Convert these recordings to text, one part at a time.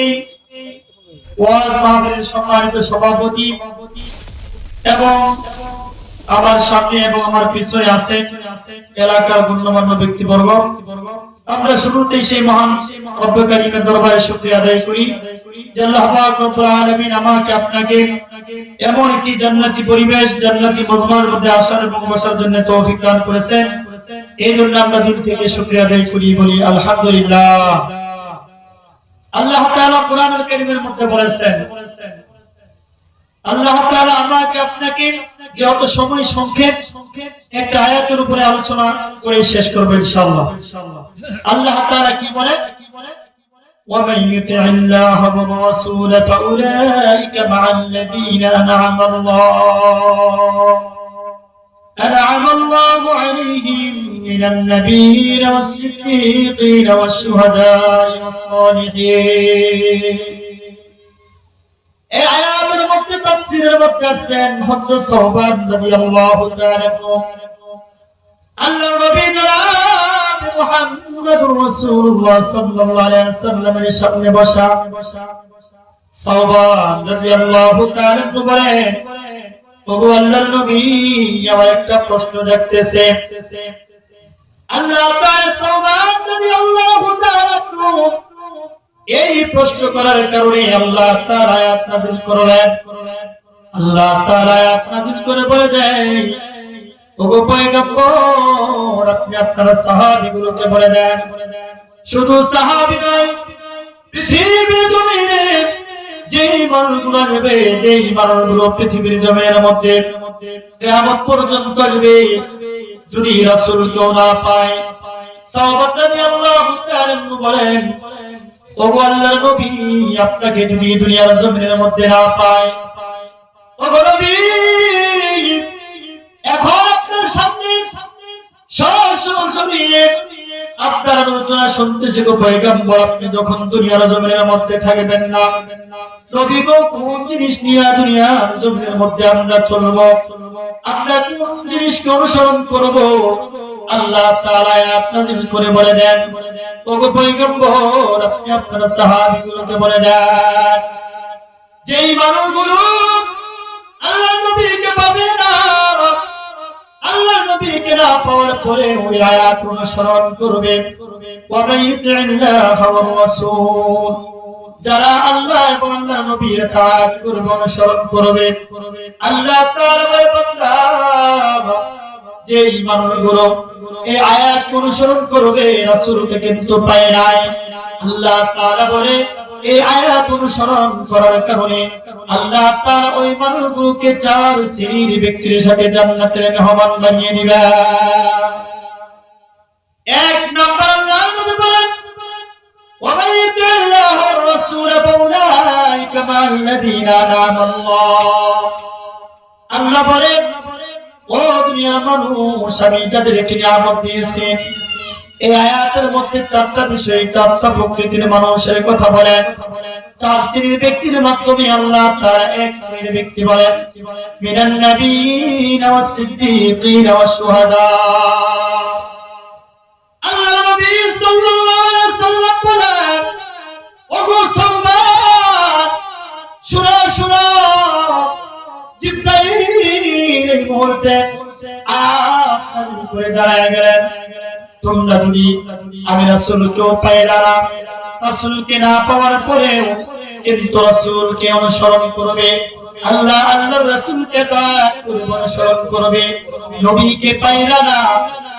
এই ওয়াজ মাহফিলের সম্মানিত সভাপতি এবং আমার সামনে এবং আমার পিছনে আছে এলাকার গণ্যমান্য ব্যক্তিবর্গ। আমরা শুরুতেই সেই মহান রব্বুল কারীমের দরবারে শুকরিয়া আদায় করি যে আল্লাহ পাক রব্বুল আলামিন আমাকে আপনাকে এমন একটি জান্নাতি পরিবেশ, জান্নাতি মজমার মধ্যে আসার এবং বসার জন্য তৌফিক দান করেছেন। এই জন্য আমরা দিল থেকে শুকরিয়া আদায় করি, বলি আলহামদুলিল্লাহ। আল্লাহ তাআলা কোরআনুল কারীমের মধ্যে বলেছেন, আল্লাহ তাআলা আমাকে আপনাকে যত সময় সংক্ষেপ একটা আয়াতের উপরে আলোচনা করে শেষ করব ইনশাআল্লাহ। আল্লাহ তাআলা কি বলে? وَمَن يُطِعِ اللَّهَ وَالرَّسُولَ فَأُولَئِكَ مَعَ الَّذِينَ أَنْعَمَ اللَّهُ عَلَيْهِم مِّنَ النَّبِيِّينَ وَالصِّدِّيقِينَ وَالشُّهَدَاءِ وَالصَّالِحِينَ। এই আয়াতের মধ্যে তাফসীরের মধ্যে আসছেন হযরত সাওবান রাদিয়াল্লাহু তাআলা আনহু, আল্লাহর নবী জনাব মুহাম্মদুর রাসূলুল্লাহ সাল্লাল্লাহু আলাইহি ওয়াসাল্লামের সামনে বসা সাওবান রাদিয়াল্লাহু তাআলা আনহু বলেন, ওগো আল্লাহর নবী, আমার একটা প্রশ্ন জাগতেছে। আল্লাহ তাআলা সাওবান রাদিয়াল্লাহু তাআলা আনহু এই প্রশ্ন করার কারণে আল্লাহ তাআলা আয়াত নাযিল করলেন। আল্লাহ তাআলা আয়াত নাযিল করে বলে দেয়, ওগো পয়গম্বর, আপনি আপনার সাহাবীগুলোকে বলে দেন, শুধু সাহাবী নয়, পৃথিবীর জমিনে যেই মানুষগুলো নেবে, যেই মানুষগুলো পৃথিবীর জমিনের মধ্যে কিয়ামত পর্যন্ত আসবে, যদি রাসূলকেও না পায়, সাহাবাত রাদিয়াল্লাহু তাআলা বলেন, ওগো আল্লাহর নবী, আপনাকে যদি দুনিয়ার জমিনের মধ্যে না পায়, ওগো নবী, এখন আপনার সামনে সরাসরি আপনার আলোচনা শুনতেছি গো পয়গম্বর, আপনি যখন দুনিয়ার জমিনের মধ্যে থাকবেন না, নবী গো, কোন জিনিস নিয়ে দুনিয়ার জমিনের মধ্যে আমরা চলবো, আমরা কোন জিনিসকে অনুসরণ করব? আল্লাহ তাআলা আয়াত নাযিল করে বলে দেন, ওগো পয়গম্বর, আপনি আপনার সাহাবীগুলোকে বলে দেন, যেই মানুষগুলো আল্লাহর নবীকে পাবে না, আল্লাহর নবীকে না পাওয়ার পরে ওই আয়াত অনুসরণ করবে, ওয়ামান ইউতিল্লাহ ওয়ার রাসূল, যারা আল্লাহ এবং আল্লাহর নবীর তাআত করবে, অনুসরণ করবে, আল্লাহ তাআলা বলে, বান্দা, যেই মানুষগুলো এই আয়াত অনুসরণ করবে, রাসূলকে কিন্তু পায় নাই, আল্লাহ তাআলা বলে এই আয়াত অনুসরণ করার কারণে আল্লাহ তাআলা ওই মানুষগুলোকে চার শ্রেণীর ব্যক্তির সাথে জান্নাতের মেহমান বানিয়ে দিবেন। এক নম্বর, আল্লাহ নবী বলেন, ওয়ামান ইউতিল্লাহ ওয়ার রাসূল ফাউলাইকা মা'আল্লাযীনা আন'আমা আল্লাহ। আল্লাহ বলেন, ও দুনিয়ার মানুষ, আমি যাদেরকে নিয়ামত দিয়েছি, এই আয়াতের মধ্যে চারটা বিষয়, চারটা প্রকৃতির মানুষের কথা বলেন, চার শ্রেণীর ব্যক্তির মাধ্যমে আল্লাহ তাআলা এক শ্রেণীর ব্যক্তি বলেন, মিনান নাবিয়িনা ওয়াস সিদ্দীকিনা ওয়াশ শুহাদা। আল্লাহর নবী সাল্লাল্লাহু আলাইহি ওয়াসাল্লাম বলেন, ওগো সাওবান, শুনো শুনো, জিবরাইল এই মুহূর্তে আয়াত নাযিল করে জানায়া গেলেন, তোমরা যদি আমি রাসূলকেও পাইলা না, রাসূলকে না পাওয়ার পরেও কিন্তু রাসূলকে অনুসরণ করবে, আল্লাহ আল্লাহর রাসূলকে তাআত করবে, অনুসরণ করবে, নবীকে পাইলা না,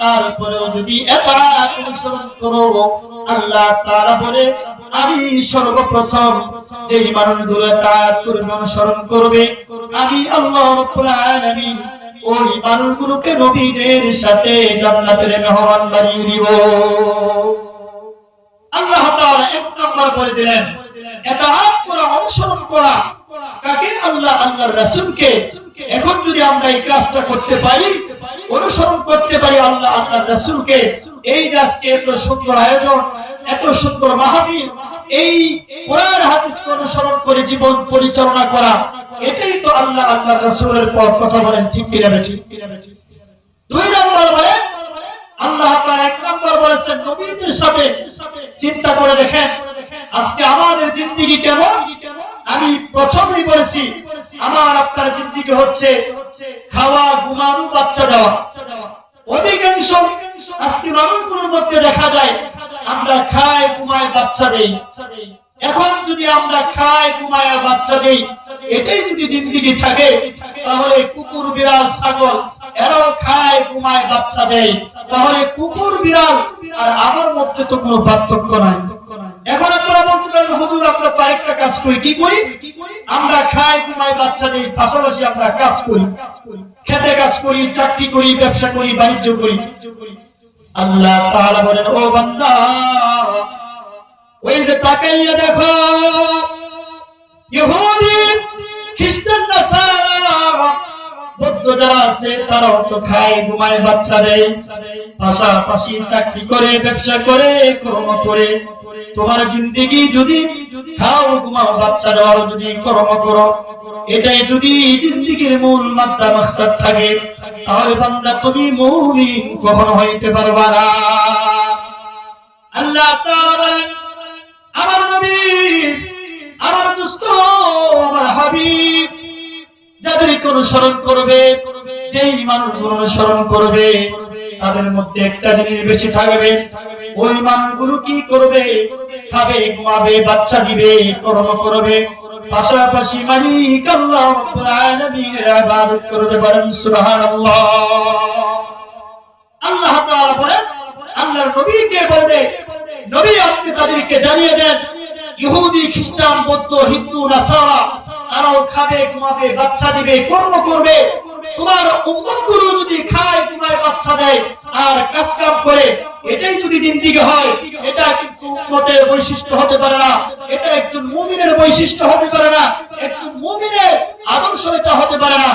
তারপরেও যদি এতাআত অনুসরণ করো, আল্লাহ তাআলা বলে, আমি সর্বপ্রথম যেই মানুষগুলো তাআত করবে, অনুসরণ করবে, আমি আল্লাহ রাব্বুল আলামিন ওই মানুষগুলোকে নবীদের সাথে জান্নাতের মেহমান বানিয়ে দিব। আল্লাহ তাআলা এক নম্বর করে দিলেন, ইতাআত করা, অনুসরণ করা, কাকে? আল্লাহ আল্লাহর রাসূলকে। এখন যদি আমরা এই কাজটা করতে পারি, অনুসরণ করতে পারি আল্লাহ আল্লাহর রাসূলকে, এই যে আজকে এত সুন্দর আয়োজন, এত সুন্দর মাহফিল, এই কোরআন হাদিসকে অনুসরণ করে জীবন পরিচালনা করা, এটাই তো আল্লাহ আল্লাহর রাসূলের পথ। কথা বলেন ঠিক কিনা বেঠিক? দুই নম্বর বলেন, আল্লাহ তাআলা এক নম্বর বলেছেন নবীদের সাথে চিন্তা করে দেখেন, আজকে আমাদের জিন্দেগি কেমন? আমি প্রথমেই বলেছি, আমার আপনার জিন্দেগি হচ্ছে খাওয়া, ঘুমানো, বাচ্চা দেওয়া। অধিকাংশ আজকে মানুষগুলোর মধ্যে দেখা যায় আমরা খাই, ঘুমাই, বাচ্চা দেই। এখন যদি আমরা খাই, ঘুমাই আর বাচ্চা দেই, এটাই যদি জিন্দেগি থাকে, তাহলে কুকুর, বিড়াল, ছাগল এরাও খায়, ঘুমায়, বাচ্চা দেয়। তাহলে কুকুর, বিড়াল আর আমার মধ্যে তো কোনো পার্থক্য নাই। এখন আপনারা বলতে পারেন, হুজুর আমরা তো আরেকটা কাজ করি। কি করি? আমরা খাই, ঘুমাই, বাচ্চা দেই, পাশাপাশি আমরা কাজ করি, খেতে কাজ করি, চাকরি করি, ব্যবসা করি, বাণিজ্য করি। আল্লাহ তাআলা বলেন, ও বান্দা, ওই যে তাকাইয়া দেখো, ইহুদি, খ্রিস্টান, নাসারা, বৌদ্ধ যারা আছে তারাও তো খায়, ঘুমায়, বাচ্চা দেয়, পাশাপাশি চাকরি করে, ব্যবসা করে, কর্ম করে। তোমার জিন্দেগি যদি খাও, ঘুমাও, বাচ্চা দেওয়ার যদি কর্ম করো, এটাই যদি জিন্দেগির মূল মাত্রা, মাকসাদ থাকে, তাহলে বান্দা তুমি মুমিন কখনো হইতে পারবা না। আল্লাহ তাআলা বলেন, আমার নবী, আমার দোস্ত, আমার হাবিব যাদেরকে অনুসরণ করবে, যেই মানুষগুলো অনুসরণ করবে, তাদের মধ্যে একটা জিনিস বেশি থাকবে। ওই মানুষগুলো কি করবে? খাবে, ঘুমাবে, বাচ্চা দিবে, কর্ম করবে, পাশাপাশি মালিক আল্লাহ রাব্বুল আলামিনের ইবাদত করবে। বলেন সুবহানাল্লাহ। আল্লাহ তাআলা বলেন, আল্লাহর নবীকে বলে, নবী আপনি তাদেরকে জানিয়ে দেন, ইহুদি, খ্রিস্টান, বৌদ্ধ, হিন্দু, নাসারা তারাও খাবে, ঘুমাবে, বাচ্চা দিবে, কর্ম করবে। তোমার উম্মতগুলো যদি খায়, ঘুমায়, বাচ্চা দেয় আর কাজ কাম করে, এটাই যদি জিন্দেগি হয়, এটা কিন্তু উম্মতের বৈশিষ্ট্য হতে পারে না। এটা একজন মুমিনের বৈশিষ্ট্য হতে পারে না। একজন মুমিনের আদর্শ এটা হতে পারে না।